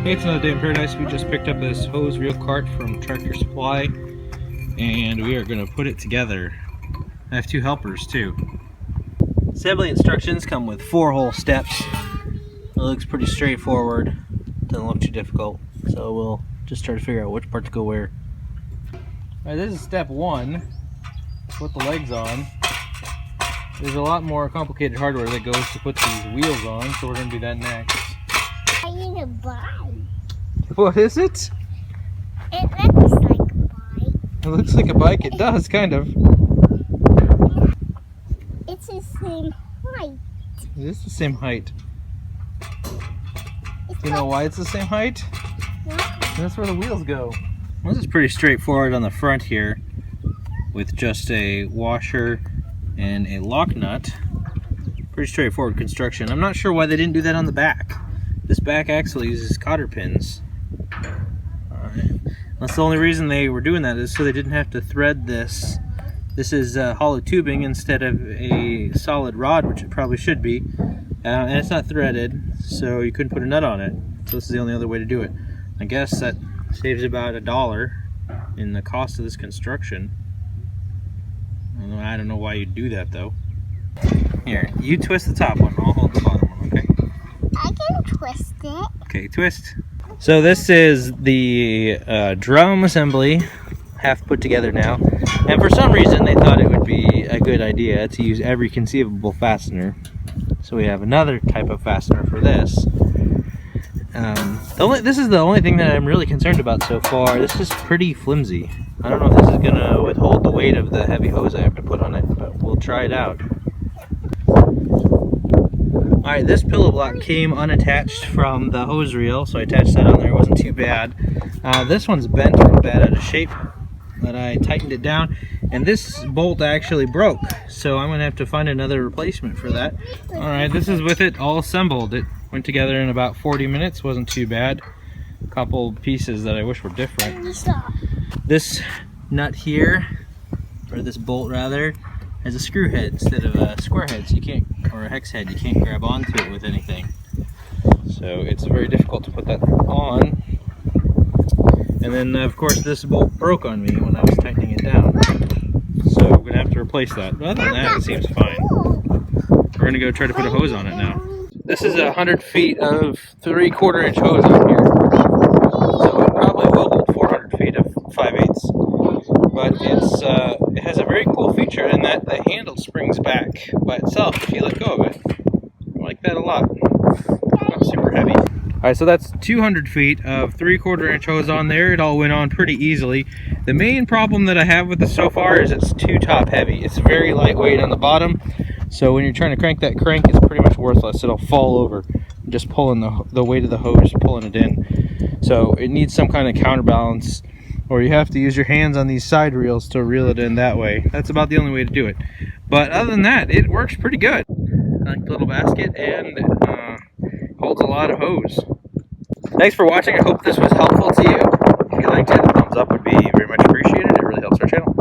Hey, it's another day in paradise. We just picked up this hose reel cart from Tractor Supply and we are going to put it together. I have 2 helpers too. Assembly instructions come with 4 whole steps. It looks pretty straightforward. Doesn't look too difficult. So we'll just try to figure out which part to go where. Alright, this is step 1. Put the legs on. There's a lot more complicated hardware that goes to put these wheels on, so we're going to do that next. I need a bike. What is it? It looks like a bike. It looks like a bike. It does, kind of. It's the same height. It is the same height. You know why it's the same height? No. That's where the wheels go. Well, this is pretty straightforward on the front here, with just a washer and a lock nut. Pretty straightforward construction. I'm not sure why they didn't do that on the back. This back axle uses cotter pins. That's the only reason they were doing that, is so they didn't have to thread this. This is hollow tubing instead of a solid rod, which it probably should be. And it's not threaded, so you couldn't put a nut on it. So this is the only other way to do it. I guess that saves about $1 in the cost of this construction. I don't know why you'd do that though. Here, you twist the top one, I'll hold the bottom one, okay? I can twist it. Okay, twist. So this is the drum assembly, half put together now. And for some reason they thought it would be a good idea to use every conceivable fastener. So we have another type of fastener for this. This is the only thing that I'm really concerned about so far. This is pretty flimsy. I don't know if this is going to withhold the weight of the heavy hose I have to put on it, but we'll try it out. Alright, this pillow block came unattached from the hose reel, so I attached that on there. It wasn't too bad. This one's bent real bad out of shape, but I tightened it down, and this bolt actually broke, so I'm going to have to find another replacement for that. Alright, this is with it all assembled. It went together in about 40 minutes, wasn't too bad. A couple pieces that I wish were different. This nut here, or this bolt rather, has a screw head instead of a square head, so you can't, or a hex head, you can't grab onto it with anything. So it's very difficult to put that on. And then of course this bolt broke on me when I was tightening it down. So I'm gonna have to replace that. But other than that, it seems fine. We're gonna go try to put a hose on it now. This is 100 feet of 3/4 inch hose on here. So it probably will hold 400 feet of 5/8. But it has a very cool feature in that the handle springs back by itself if you let go of it. I like that a lot. Not super heavy. Alright, so that's 200 feet of 3/4 inch hose on there. It all went on pretty easily. The main problem that I have with this so far is it's too top heavy. It's very lightweight on the bottom, so when you're trying to crank that crank, it's pretty much worthless. It'll fall over, just pulling the weight of the hose, pulling it in. So it needs some kind of counterbalance, or you have to use your hands on these side reels to reel it in that way. That's about the only way to do it. But other than that, it works pretty good. I like the little basket, and it holds a lot of hose. Thanks for watching. I hope this was helpful to you. If you liked it, a thumbs up would be very much appreciated. It really helps our channel.